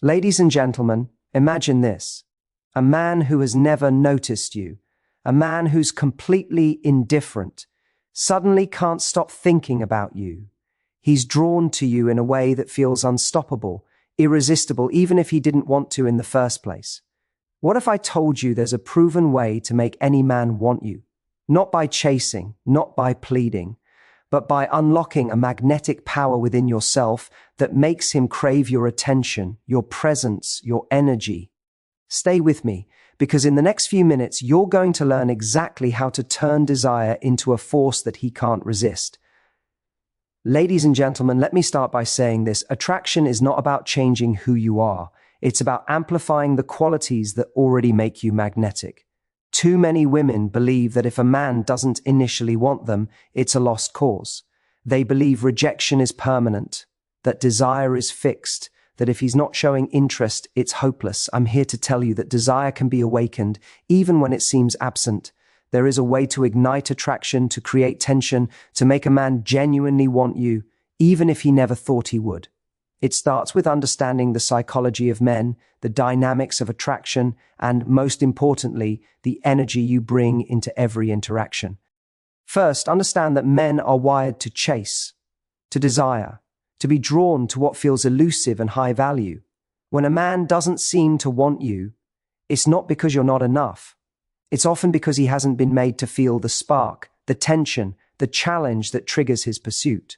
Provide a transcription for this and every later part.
Ladies and gentlemen, imagine this. A man who has never noticed you, a man who's completely indifferent, suddenly can't stop thinking about you. He's drawn to you in a way that feels unstoppable, irresistible, even if he didn't want to in the first place. What if I told you there's a proven way to make any man want you? Not by chasing, not by pleading, but by unlocking a magnetic power within yourself that makes him crave your attention, your presence, your energy. Stay with me, because in the next few minutes, you're going to learn exactly how to turn desire into a force that he can't resist. Ladies and gentlemen, let me start by saying this. Attraction is not about changing who you are. It's about amplifying the qualities that already make you magnetic. Too many women believe that if a man doesn't initially want them, it's a lost cause. They believe rejection is permanent, that desire is fixed, that if he's not showing interest, it's hopeless. I'm here to tell you that desire can be awakened, even when it seems absent. There is a way to ignite attraction, to create tension, to make a man genuinely want you, even if he never thought he would. It starts with understanding the psychology of men, the dynamics of attraction, and most importantly, the energy you bring into every interaction. First, understand that men are wired to chase, to desire, to be drawn to what feels elusive and high value. When a man doesn't seem to want you, it's not because you're not enough. It's often because he hasn't been made to feel the spark, the tension, the challenge that triggers his pursuit.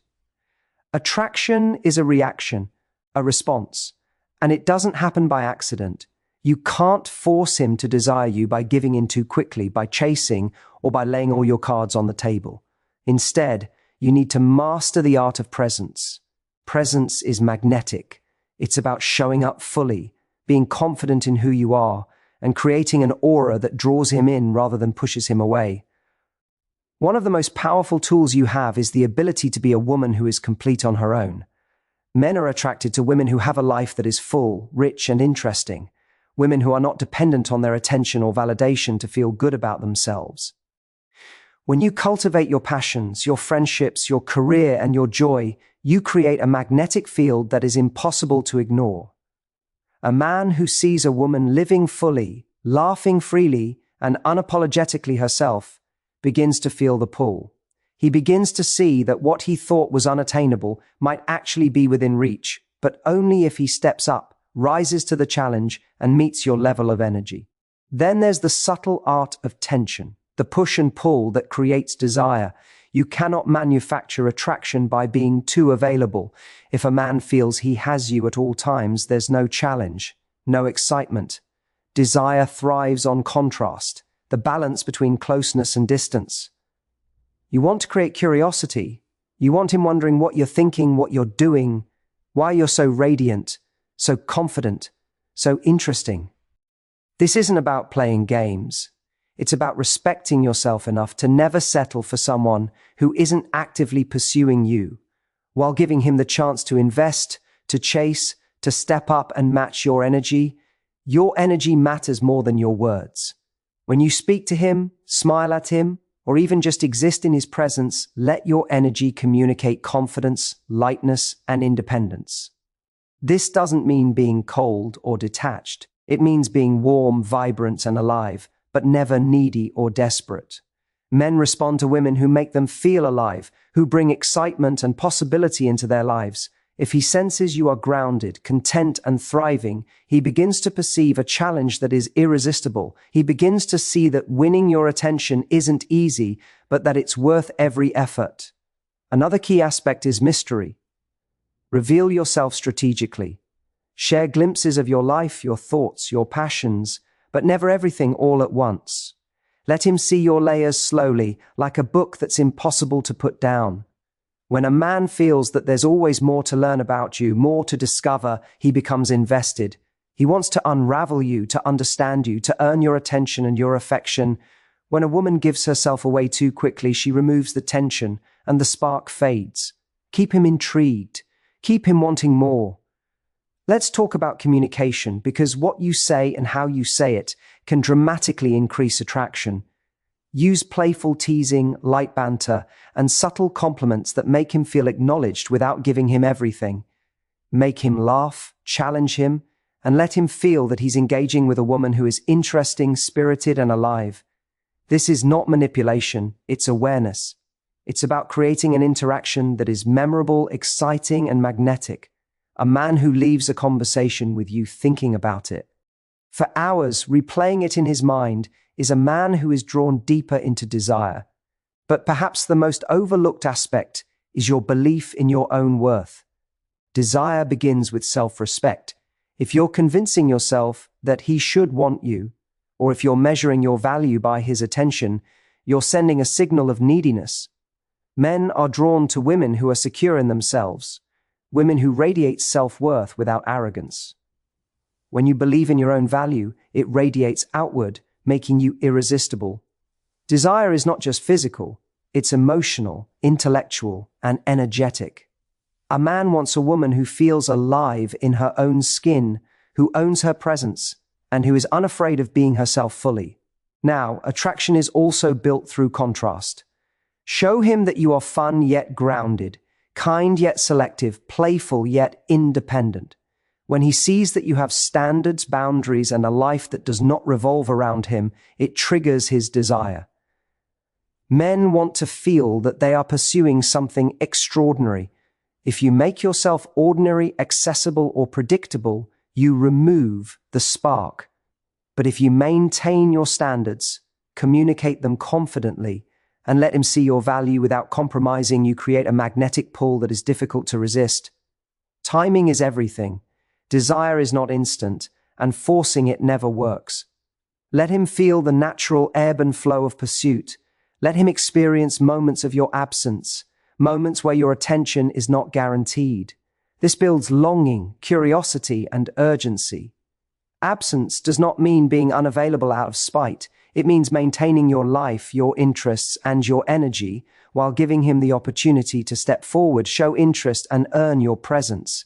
Attraction is a reaction, a response, and it doesn't happen by accident. You can't force him to desire you by giving in too quickly, by chasing, or by laying all your cards on the table. Instead, you need to master the art of presence. Presence is magnetic. It's about showing up fully, being confident in who you are, and creating an aura that draws him in rather than pushes him away. One of the most powerful tools you have is the ability to be a woman who is complete on her own. Men are attracted to women who have a life that is full, rich, and interesting. Women who are not dependent on their attention or validation to feel good about themselves. When you cultivate your passions, your friendships, your career, and your joy, you create a magnetic field that is impossible to ignore. A man who sees a woman living fully, laughing freely, and unapologetically herself begins to feel the pull. He begins to see that what he thought was unattainable might actually be within reach, but only if he steps up, rises to the challenge, and meets your level of energy. Then there's the subtle art of tension, the push and pull that creates desire. You cannot manufacture attraction by being too available. If a man feels he has you at all times, there's no challenge, no excitement. Desire thrives on contrast, the balance between closeness and distance. You want to create curiosity. You want him wondering what you're thinking, what you're doing, why you're so radiant, so confident, so interesting. This isn't about playing games. It's about respecting yourself enough to never settle for someone who isn't actively pursuing you, while giving him the chance to invest, to chase, to step up and match your energy. Your energy matters more than your words. When you speak to him, smile at him, or even just exist in his presence, let your energy communicate confidence, lightness, and independence. This doesn't mean being cold or detached. It means being warm, vibrant, and alive, but never needy or desperate. Men respond to women who make them feel alive, who bring excitement and possibility into their lives. If he senses you are grounded, content, and thriving, he begins to perceive a challenge that is irresistible. He begins to see that winning your attention isn't easy, but that it's worth every effort. Another key aspect is mystery. Reveal yourself strategically. Share glimpses of your life, your thoughts, your passions, but never everything all at once. Let him see your layers slowly, like a book that's impossible to put down. When a man feels that there's always more to learn about you, more to discover, he becomes invested. He wants to unravel you, to understand you, to earn your attention and your affection. When a woman gives herself away too quickly, she removes the tension and the spark fades. Keep him intrigued. Keep him wanting more. Let's talk about communication, because what you say and how you say it can dramatically increase attraction. Use playful teasing, light banter, and subtle compliments that make him feel acknowledged without giving him everything. Make him laugh, challenge him, and let him feel that he's engaging with a woman who is interesting, spirited, and alive. This is not manipulation, it's awareness. It's about creating an interaction that is memorable, exciting, and magnetic. A man who leaves a conversation with you thinking about it for hours, replaying it in his mind, is a man who is drawn deeper into desire. But perhaps the most overlooked aspect is your belief in your own worth. Desire begins with self-respect. If you're convincing yourself that he should want you, or if you're measuring your value by his attention, you're sending a signal of neediness. Men are drawn to women who are secure in themselves, women who radiate self-worth without arrogance. When you believe in your own value, it radiates outward, making you irresistible. Desire is not just physical, it's emotional, intellectual, and energetic. A man wants a woman who feels alive in her own skin, who owns her presence, and who is unafraid of being herself fully. Now, attraction is also built through contrast. Show him that you are fun yet grounded, kind yet selective, playful yet independent. When he sees that you have standards, boundaries, and a life that does not revolve around him, it triggers his desire. Men want to feel that they are pursuing something extraordinary. If you make yourself ordinary, accessible, or predictable, you remove the spark. But if you maintain your standards, communicate them confidently, and let him see your value without compromising, you create a magnetic pull that is difficult to resist. Timing is everything. Desire is not instant, and forcing it never works. Let him feel the natural ebb and flow of pursuit. Let him experience moments of your absence, moments where your attention is not guaranteed. This builds longing, curiosity, and urgency. Absence does not mean being unavailable out of spite. It means maintaining your life, your interests, and your energy while giving him the opportunity to step forward, show interest, and earn your presence.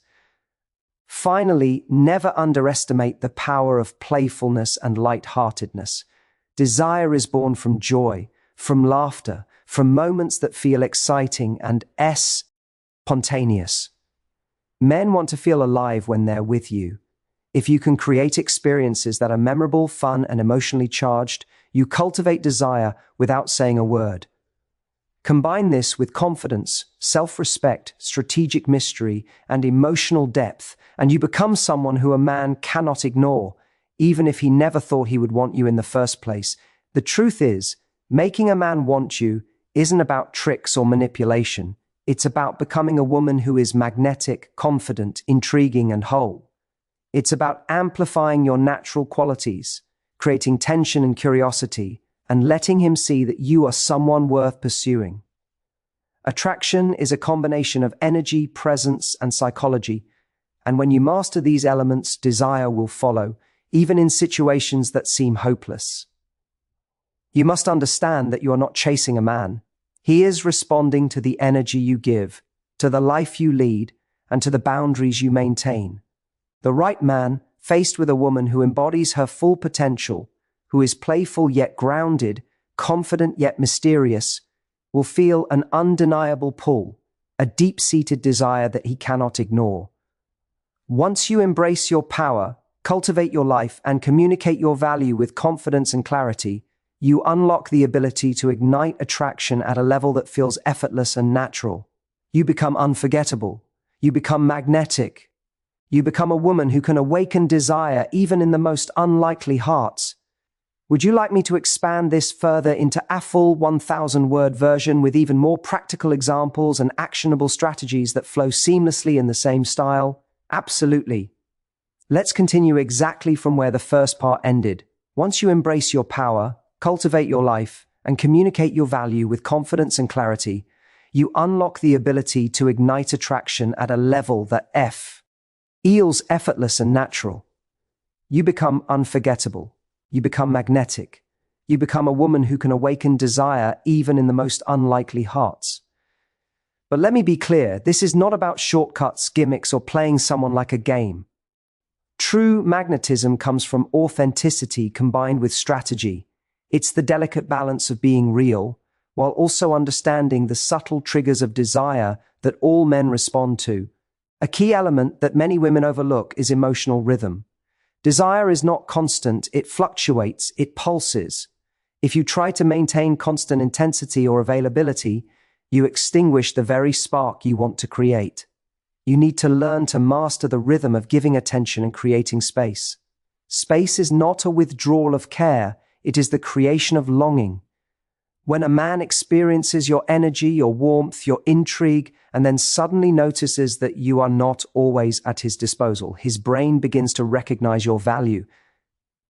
Finally, never underestimate the power of playfulness and light-heartedness. Desire is born from joy, from laughter, from moments that feel exciting and spontaneous. Men want to feel alive when they're with you. If you can create experiences that are memorable, fun, and emotionally charged, you cultivate desire without saying a word. Combine this with confidence, self-respect, strategic mystery, and emotional depth, and you become someone who a man cannot ignore, even if he never thought he would want you in the first place. The truth is, making a man want you isn't about tricks or manipulation. It's about becoming a woman who is magnetic, confident, intriguing, and whole. It's about amplifying your natural qualities, creating tension and curiosity, and letting him see that you are someone worth pursuing. Attraction is a combination of energy, presence, and psychology, and when you master these elements, desire will follow, even in situations that seem hopeless. You must understand that you are not chasing a man. He is responding to the energy you give, to the life you lead, and to the boundaries you maintain. The right man, faced with a woman who embodies her full potential, who is playful yet grounded, confident yet mysterious, will feel an undeniable pull, a deep-seated desire that he cannot ignore. Once you embrace your power, cultivate your life, and communicate your value with confidence and clarity, you unlock the ability to ignite attraction at a level that feels effortless and natural. You become unforgettable. You become magnetic. You become a woman who can awaken desire even in the most unlikely hearts. Would you like me to expand this further into a full 1,000-word version with even more practical examples and actionable strategies that flow seamlessly in the same style? Absolutely. Let's continue exactly from where the first part ended. Once you embrace your power, cultivate your life, and communicate your value with confidence and clarity, you unlock the ability to ignite attraction at a level that feels effortless and natural. You become unforgettable. You become magnetic. You become a woman who can awaken desire even in the most unlikely hearts. But let me be clear, this is not about shortcuts, gimmicks, or playing someone like a game. True magnetism comes from authenticity combined with strategy. It's the delicate balance of being real, while also understanding the subtle triggers of desire that all men respond to. A key element that many women overlook is emotional rhythm. Desire is not constant, it fluctuates, it pulses. If you try to maintain constant intensity or availability, you extinguish the very spark you want to create. You need to learn to master the rhythm of giving attention and creating space. Space is not a withdrawal of care, it is the creation of longing. When a man experiences your energy, your warmth, your intrigue, and then suddenly notices that you are not always at his disposal, his brain begins to recognize your value.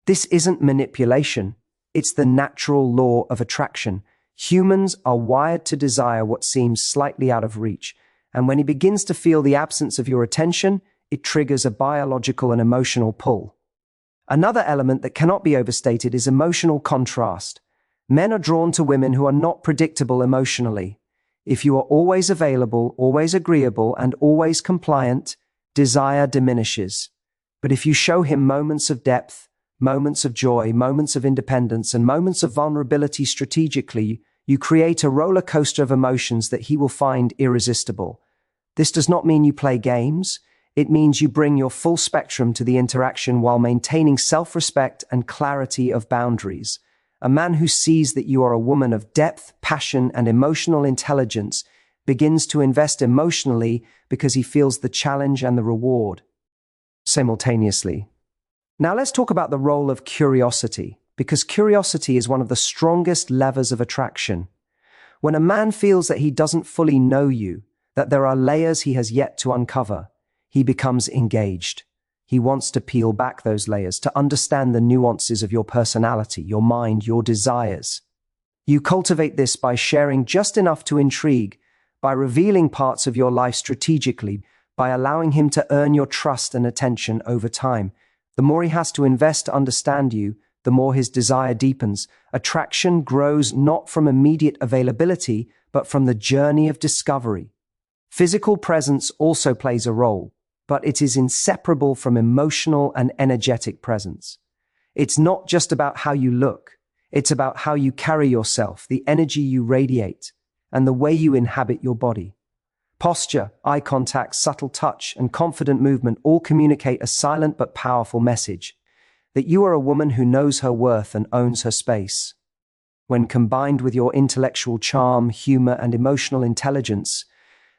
This isn't manipulation, it's the natural law of attraction. Humans are wired to desire what seems slightly out of reach, and when he begins to feel the absence of your attention, it triggers a biological and emotional pull. Another element that cannot be overstated is emotional contrast. Men are drawn to women who are not predictable emotionally. If you are always available, always agreeable, and always compliant, desire diminishes. But if you show him moments of depth, moments of joy, moments of independence, and moments of vulnerability strategically, you create a roller coaster of emotions that he will find irresistible. This does not mean you play games. It means you bring your full spectrum to the interaction while maintaining self-respect and clarity of boundaries. A man who sees that you are a woman of depth, passion, and emotional intelligence begins to invest emotionally because he feels the challenge and the reward simultaneously. Now let's talk about the role of curiosity, because curiosity is one of the strongest levers of attraction. When a man feels that he doesn't fully know you, that there are layers he has yet to uncover, he becomes engaged. He wants to peel back those layers, to understand the nuances of your personality, your mind, your desires. You cultivate this by sharing just enough to intrigue, by revealing parts of your life strategically, by allowing him to earn your trust and attention over time. The more he has to invest to understand you, the more his desire deepens. Attraction grows not from immediate availability, but from the journey of discovery. Physical presence also plays a role, but it is inseparable from emotional and energetic presence. It's not just about how you look, it's about how you carry yourself, the energy you radiate, and the way you inhabit your body. Posture, eye contact, subtle touch, and confident movement all communicate a silent but powerful message, that you are a woman who knows her worth and owns her space. When combined with your intellectual charm, humor, and emotional intelligence,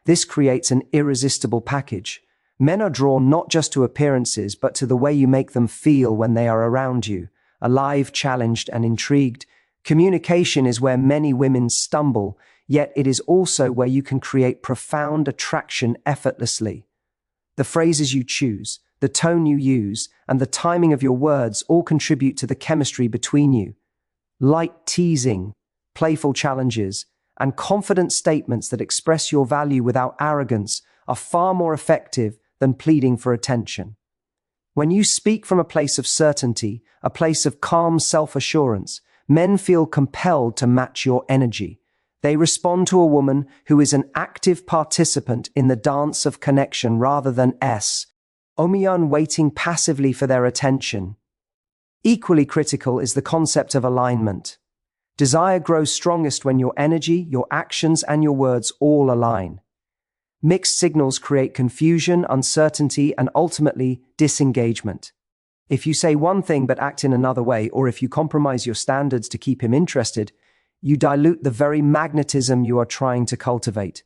this creates an irresistible package. Men are drawn not just to appearances, but to the way you make them feel when they are around you, alive, challenged, and intrigued. Communication is where many women stumble, yet it is also where you can create profound attraction effortlessly. The phrases you choose, the tone you use, and the timing of your words all contribute to the chemistry between you. Light teasing, playful challenges, and confident statements that express your value without arrogance are far more effective than pleading for attention. When you speak from a place of certainty, a place of calm self-assurance, men feel compelled to match your energy. They respond to a woman who is an active participant in the dance of connection rather than waiting passively for their attention. Equally critical is the concept of alignment. Desire grows strongest when your energy, your actions, and your words all align. Mixed signals create confusion, uncertainty, and ultimately disengagement. If you say one thing but act in another way, or if you compromise your standards to keep him interested, you dilute the very magnetism you are trying to cultivate.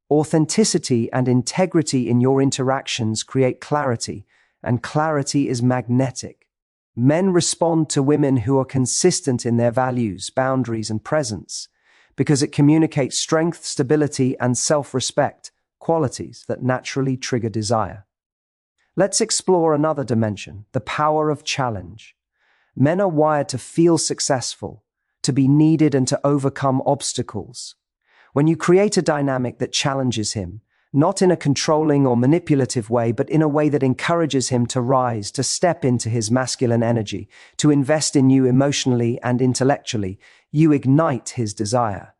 Authenticity and integrity in your interactions create clarity, and clarity is magnetic. Men respond to women who are consistent in their values, boundaries, and presence, because it communicates strength, stability, and self-respect, qualities that naturally trigger desire. Let's explore another dimension, the power of challenge. Men are wired to feel successful, to be needed, and to overcome obstacles. When you create a dynamic that challenges him, not in a controlling or manipulative way, but in a way that encourages him to rise, to step into his masculine energy, to invest in you emotionally and intellectually, you ignite his desire.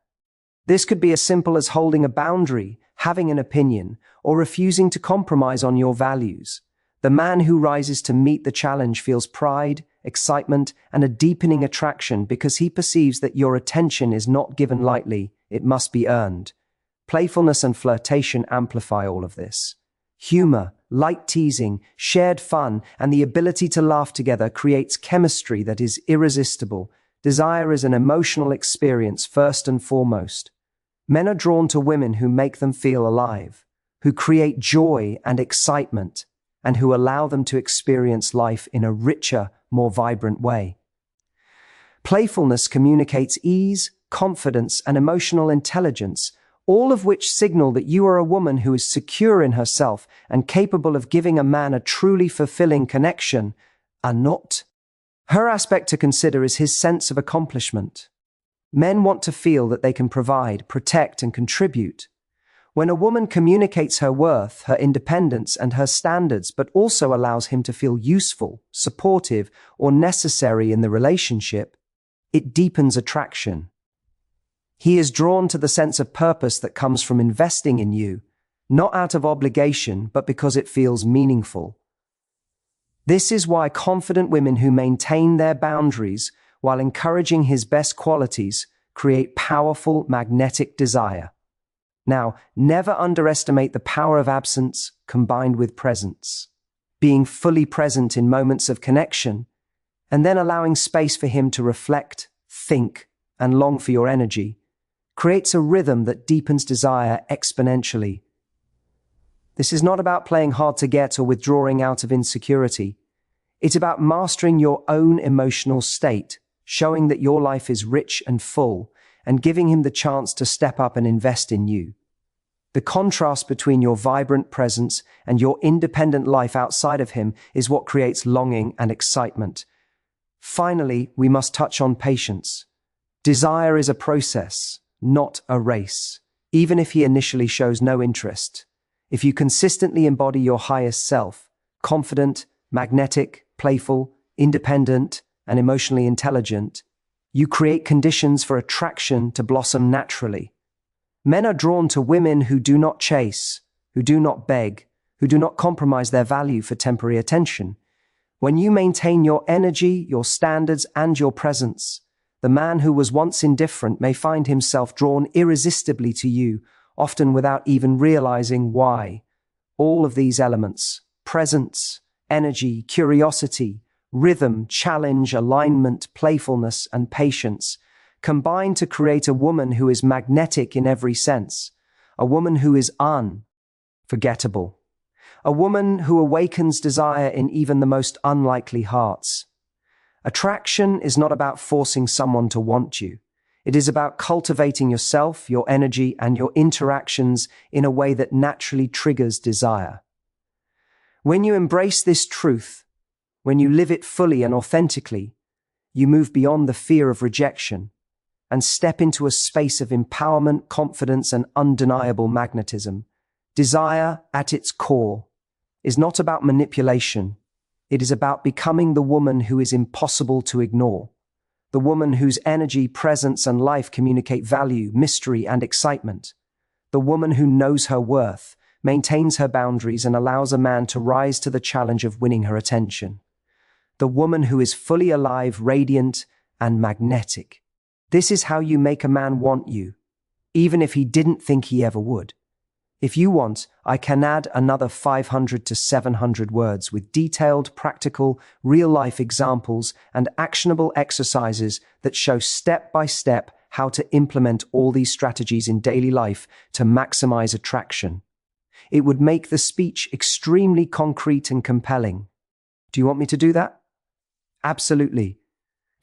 This could be as simple as holding a boundary, having an opinion, or refusing to compromise on your values. The man who rises to meet the challenge feels pride, excitement, and a deepening attraction because he perceives that your attention is not given lightly, it must be earned. Playfulness and flirtation amplify all of this. Humor, light teasing, shared fun, and the ability to laugh together creates chemistry that is irresistible. Desire is an emotional experience first and foremost. Men are drawn to women who make them feel alive, who create joy and excitement, and who allow them to experience life in a richer, more vibrant way. Playfulness communicates ease, confidence, and emotional intelligence, all of which signal that you are a woman who is secure in herself and capable of giving a man a truly fulfilling connection, not. Her aspect to consider is his sense of accomplishment. Men want to feel that they can provide, protect, and contribute. When a woman communicates her worth, her independence, and her standards, but also allows him to feel useful, supportive, or necessary in the relationship, it deepens attraction. He is drawn to the sense of purpose that comes from investing in you, not out of obligation, but because it feels meaningful. This is why confident women who maintain their boundaries while encouraging his best qualities create powerful magnetic desire. Now, never underestimate the power of absence combined with presence. Being fully present in moments of connection, and then allowing space for him to reflect, think, and long for your energy, creates a rhythm that deepens desire exponentially. This is not about playing hard to get or withdrawing out of insecurity. It's about mastering your own emotional state, showing that your life is rich and full, and giving him the chance to step up and invest in you. The contrast between your vibrant presence and your independent life outside of him is what creates longing and excitement. Finally, we must touch on patience. Desire is a process, not a race, even if he initially shows no interest. If you consistently embody your highest self, confident, magnetic, playful, independent, and emotionally intelligent, you create conditions for attraction to blossom naturally. Men are drawn to women who do not chase, who do not beg, who do not compromise their value for temporary attention. When you maintain your energy, your standards, and your presence, the man who was once indifferent may find himself drawn irresistibly to you, often without even realizing why. All of these elements, presence, energy, curiosity, rhythm, challenge, alignment, playfulness, and patience, combine to create a woman who is magnetic in every sense, a woman who is unforgettable, a woman who awakens desire in even the most unlikely hearts. Attraction is not about forcing someone to want you. It is about cultivating yourself, your energy, and your interactions in a way that naturally triggers desire. When you embrace this truth, when you live it fully and authentically, you move beyond the fear of rejection and step into a space of empowerment, confidence, and undeniable magnetism. Desire, at its core, is not about manipulation. It is about becoming the woman who is impossible to ignore, the woman whose energy, presence, and life communicate value, mystery, and excitement, the woman who knows her worth, maintains her boundaries, and allows a man to rise to the challenge of winning her attention, the woman who is fully alive, radiant, and magnetic. This is how you make a man want you, even if he didn't think he ever would. If you want, I can add another 500 to 700 words with detailed, practical, real-life examples and actionable exercises that show step by step how to implement all these strategies in daily life to maximize attraction. It would make the speech extremely concrete and compelling. Do you want me to do that? Absolutely.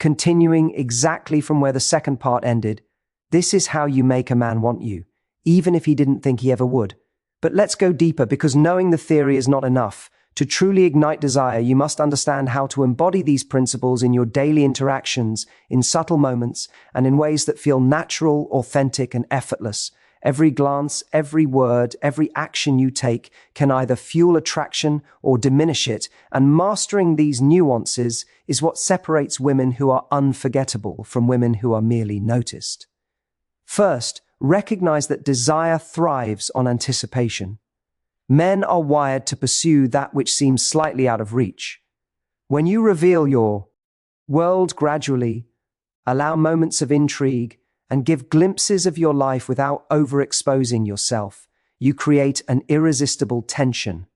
Continuing exactly from where the second part ended, this is how you make a man want you, even if he didn't think he ever would. But let's go deeper, because knowing the theory is not enough. To truly ignite desire, you must understand how to embody these principles in your daily interactions, in subtle moments, and in ways that feel natural, authentic, and effortless. Every glance, every word, every action you take can either fuel attraction or diminish it, and mastering these nuances is what separates women who are unforgettable from women who are merely noticed. First, recognize that desire thrives on anticipation. Men are wired to pursue that which seems slightly out of reach. When you reveal your world gradually, allow moments of intrigue, and give glimpses of your life without overexposing yourself, you create an irresistible tension.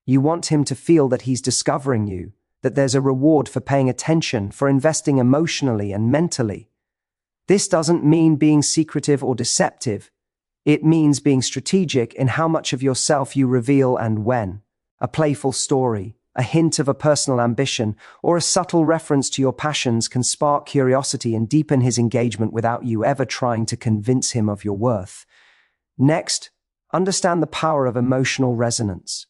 You want him to feel that he's discovering you, that there's a reward for paying attention, for investing emotionally and mentally. This doesn't mean being secretive or deceptive. It means being strategic in how much of yourself you reveal and when. A playful story, a hint of a personal ambition, or a subtle reference to your passions can spark curiosity and deepen his engagement without you ever trying to convince him of your worth. Next, understand the power of emotional resonance.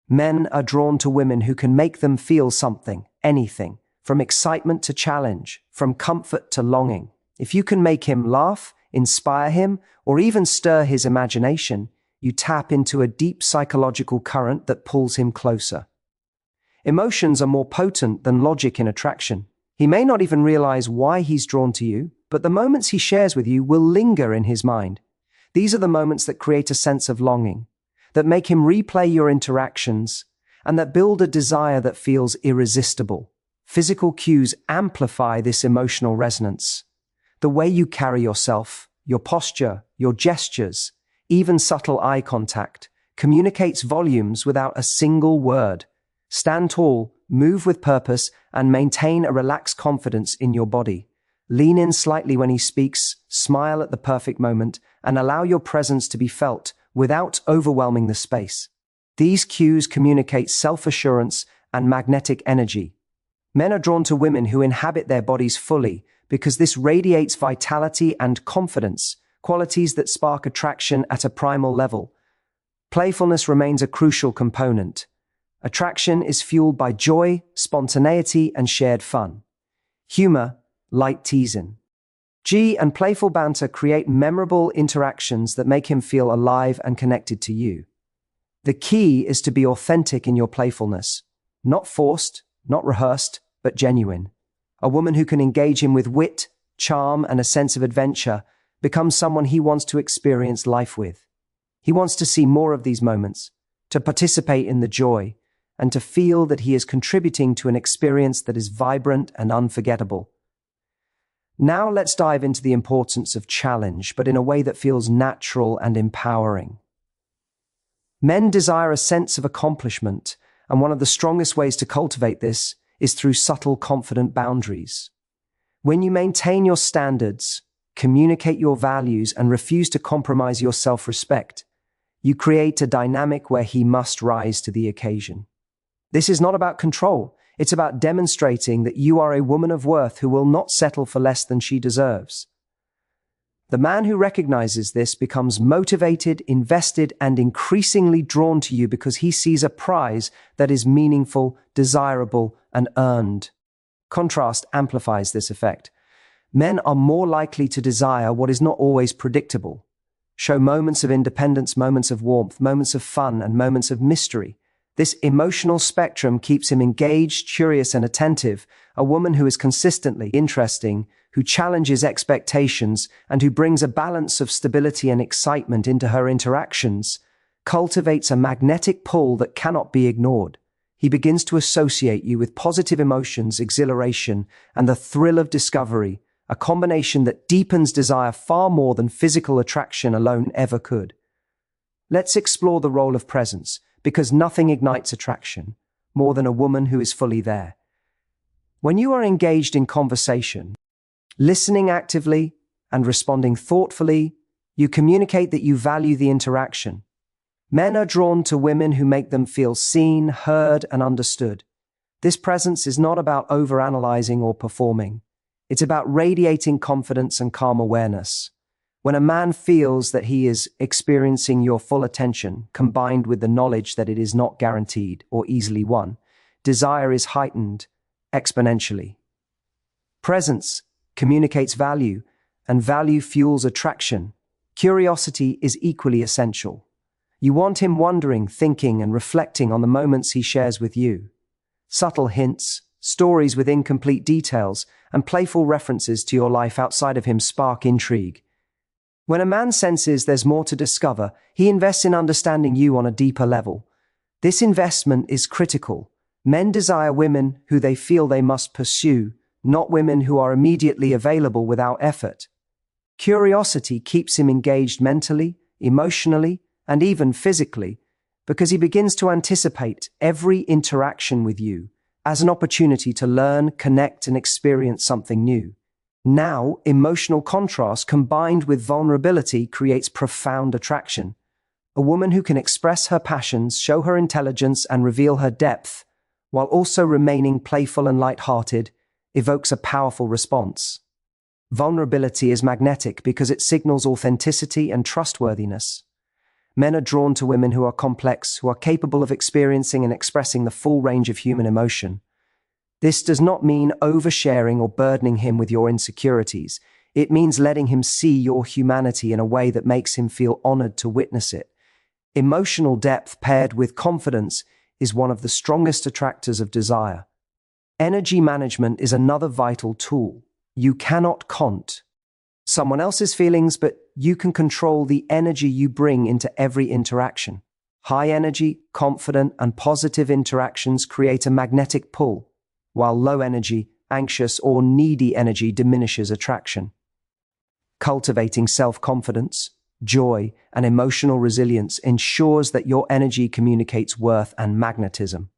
Men are drawn to women who can make them feel something, anything, from excitement to challenge, from comfort to longing. If you can make him laugh, inspire him, or even stir his imagination, you tap into a deep psychological current that pulls him closer. Emotions are more potent than logic in attraction. He may not even realize why he's drawn to you, but the moments he shares with you will linger in his mind. These are the moments that create a sense of longing, that make him replay your interactions, and that build a desire that feels irresistible. Physical cues amplify this emotional resonance. The way you carry yourself, your posture, your gestures, even subtle eye contact, communicates volumes without a single word. Stand tall, move with purpose, and maintain a relaxed confidence in your body. Lean in slightly when he speaks, smile at the perfect moment, and allow your presence to be felt without overwhelming the space. These cues communicate self-assurance and magnetic energy. Men are drawn to women who inhabit their bodies fully because this radiates vitality and confidence, qualities that spark attraction at a primal level. Playfulness remains a crucial component. Attraction is fueled by joy, spontaneity, and shared fun. Humor, light teasing, and playful banter create memorable interactions that make him feel alive and connected to you. The key is to be authentic in your playfulness, not forced, not rehearsed, but genuine. A woman who can engage him with wit, charm, and a sense of adventure becomes someone he wants to experience life with. He wants to see more of these moments, to participate in the joy, and to feel that he is contributing to an experience that is vibrant and unforgettable. Now let's dive into the importance of challenge, but in a way that feels natural and empowering. Men desire a sense of accomplishment, and one of the strongest ways to cultivate this is through subtle, confident boundaries. When you maintain your standards, communicate your values, and refuse to compromise your self-respect, you create a dynamic where he must rise to the occasion. This is not about control. It's about demonstrating that you are a woman of worth who will not settle for less than she deserves. The man who recognizes this becomes motivated, invested, and increasingly drawn to you because he sees a prize that is meaningful, desirable, and earned. Contrast amplifies this effect. Men are more likely to desire what is not always predictable. Show moments of independence, moments of warmth, moments of fun, and moments of mystery. This emotional spectrum keeps him engaged, curious, and attentive. A woman who is consistently interesting, who challenges expectations, and who brings a balance of stability and excitement into her interactions, cultivates a magnetic pull that cannot be ignored. He begins to associate you with positive emotions, exhilaration, and the thrill of discovery, a combination that deepens desire far more than physical attraction alone ever could. Let's explore the role of presence, because nothing ignites attraction more than a woman who is fully there. When you are engaged in conversation, listening actively and responding thoughtfully, you communicate that you value the interaction. Men are drawn to women who make them feel seen, heard, and understood. This presence is not about overanalyzing or performing. It's about radiating confidence and calm awareness. When a man feels that he is experiencing your full attention, combined with the knowledge that it is not guaranteed or easily won, desire is heightened exponentially. Presence communicates value, and value fuels attraction. Curiosity is equally essential. You want him wondering, thinking, and reflecting on the moments he shares with you. Subtle hints, stories with incomplete details, and playful references to your life outside of him spark intrigue. When a man senses there's more to discover, he invests in understanding you on a deeper level. This investment is critical. Men desire women who they feel they must pursue, not women who are immediately available without effort. Curiosity keeps him engaged mentally, emotionally, and even physically, because he begins to anticipate every interaction with you as an opportunity to learn, connect, and experience something new. Now, emotional contrast combined with vulnerability creates profound attraction. A woman who can express her passions, show her intelligence, and reveal her depth, while also remaining playful and light-hearted, evokes a powerful response. Vulnerability is magnetic because it signals authenticity and trustworthiness. Men are drawn to women who are complex, who are capable of experiencing and expressing the full range of human emotion. This does not mean oversharing or burdening him with your insecurities. It means letting him see your humanity in a way that makes him feel honored to witness it. Emotional depth paired with confidence is one of the strongest attractors of desire. Energy management is another vital tool. You cannot control someone else's feelings, but you can control the energy you bring into every interaction. High energy, confident, and positive interactions create a magnetic pull, while low energy, anxious, or needy energy diminishes attraction. Cultivating self-confidence, joy, and emotional resilience ensures that your energy communicates worth and magnetism.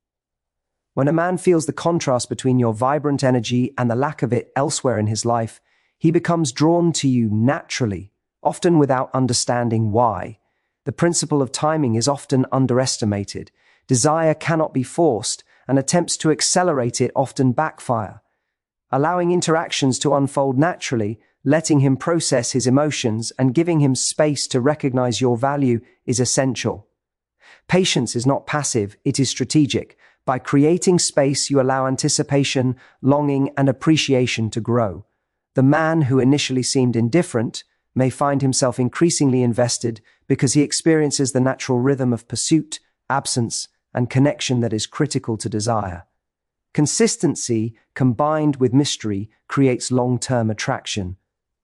When a man feels the contrast between your vibrant energy and the lack of it elsewhere in his life, he becomes drawn to you naturally, often without understanding why. The principle of timing is often underestimated. Desire cannot be forced, and attempts to accelerate it often backfire. Allowing interactions to unfold naturally, letting him process his emotions, and giving him space to recognize your value is essential. Patience is not passive, it is strategic. By creating space, you allow anticipation, longing, and appreciation to grow. The man who initially seemed indifferent may find himself increasingly invested because he experiences the natural rhythm of pursuit, absence, and connection that is critical to desire. Consistency combined with mystery creates long-term attraction.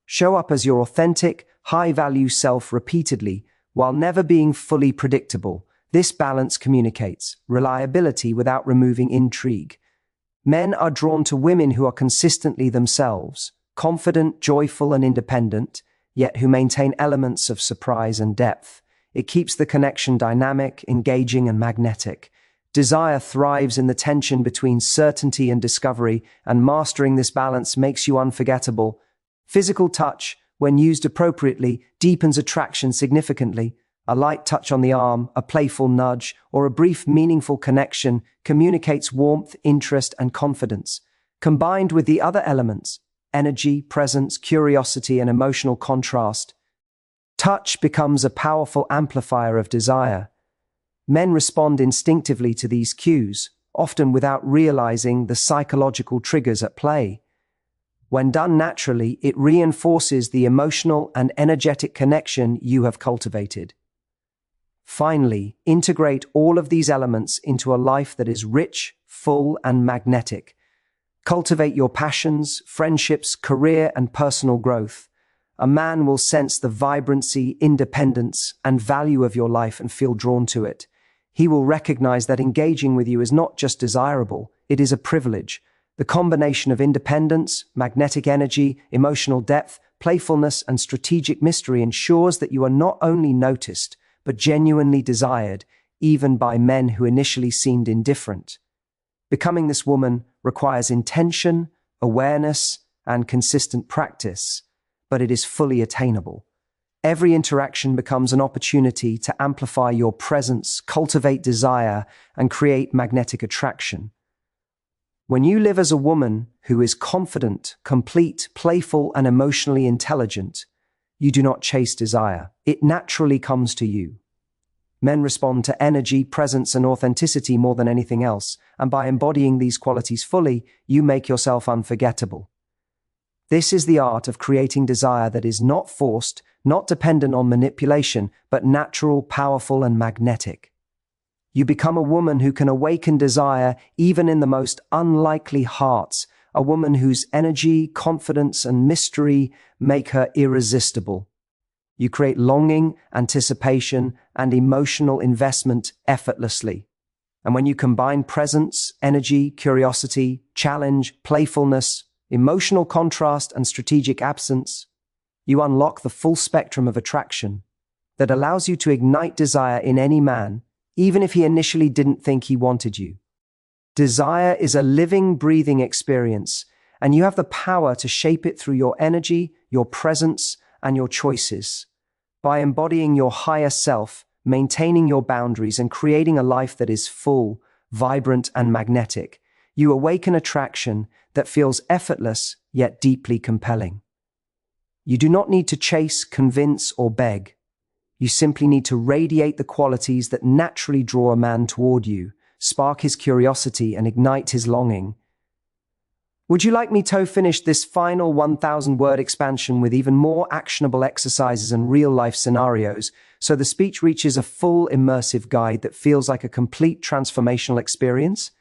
Show up as your authentic, high-value self repeatedly while never being fully predictable. This balance communicates reliability without removing intrigue. Men are drawn to women who are consistently themselves, confident, joyful, and independent, yet who maintain elements of surprise and depth. It keeps the connection dynamic, engaging, and magnetic. Desire thrives in the tension between certainty and discovery, and mastering this balance makes you unforgettable. Physical touch, when used appropriately, deepens attraction significantly. A light touch on the arm, a playful nudge, or a brief, meaningful connection communicates warmth, interest, and confidence. Combined with the other elements, energy, presence, curiosity, and emotional contrast, touch becomes a powerful amplifier of desire. Men respond instinctively to these cues, often without realizing the psychological triggers at play. When done naturally, it reinforces the emotional and energetic connection you have cultivated. Finally, integrate all of these elements into a life that is rich, full, and magnetic. Cultivate your passions, friendships, career, and personal growth. A man will sense the vibrancy, independence, and value of your life and feel drawn to it. He will recognize that engaging with you is not just desirable, it is a privilege. The combination of independence, magnetic energy, emotional depth, playfulness, and strategic mystery ensures that you are not only noticed, but genuinely desired, even by men who initially seemed indifferent. Becoming this woman requires intention, awareness, and consistent practice, but it is fully attainable. Every interaction becomes an opportunity to amplify your presence, cultivate desire, and create magnetic attraction. When you live as a woman who is confident, complete, playful, and emotionally intelligent, you do not chase desire. It naturally comes to you. Men respond to energy, presence, and authenticity more than anything else, and by embodying these qualities fully, you make yourself unforgettable. This is the art of creating desire that is not forced, not dependent on manipulation, but natural, powerful, and magnetic. You become a woman who can awaken desire even in the most unlikely hearts, a woman whose energy, confidence, and mystery make her irresistible. You create longing, anticipation, and emotional investment effortlessly. And when you combine presence, energy, curiosity, challenge, playfulness, emotional contrast, and strategic absence, you unlock the full spectrum of attraction that allows you to ignite desire in any man, even if he initially didn't think he wanted you. Desire is a living, breathing experience, and you have the power to shape it through your energy, your presence, and your choices. By embodying your higher self, maintaining your boundaries, and creating a life that is full, vibrant, and magnetic, you awaken attraction that feels effortless yet deeply compelling. You do not need to chase, convince, or beg. You simply need to radiate the qualities that naturally draw a man toward you, spark his curiosity, and ignite his longing. Would you like me to finish this final 1,000-word expansion with even more actionable exercises and real-life scenarios so the speech reaches a full immersive guide that feels like a complete transformational experience?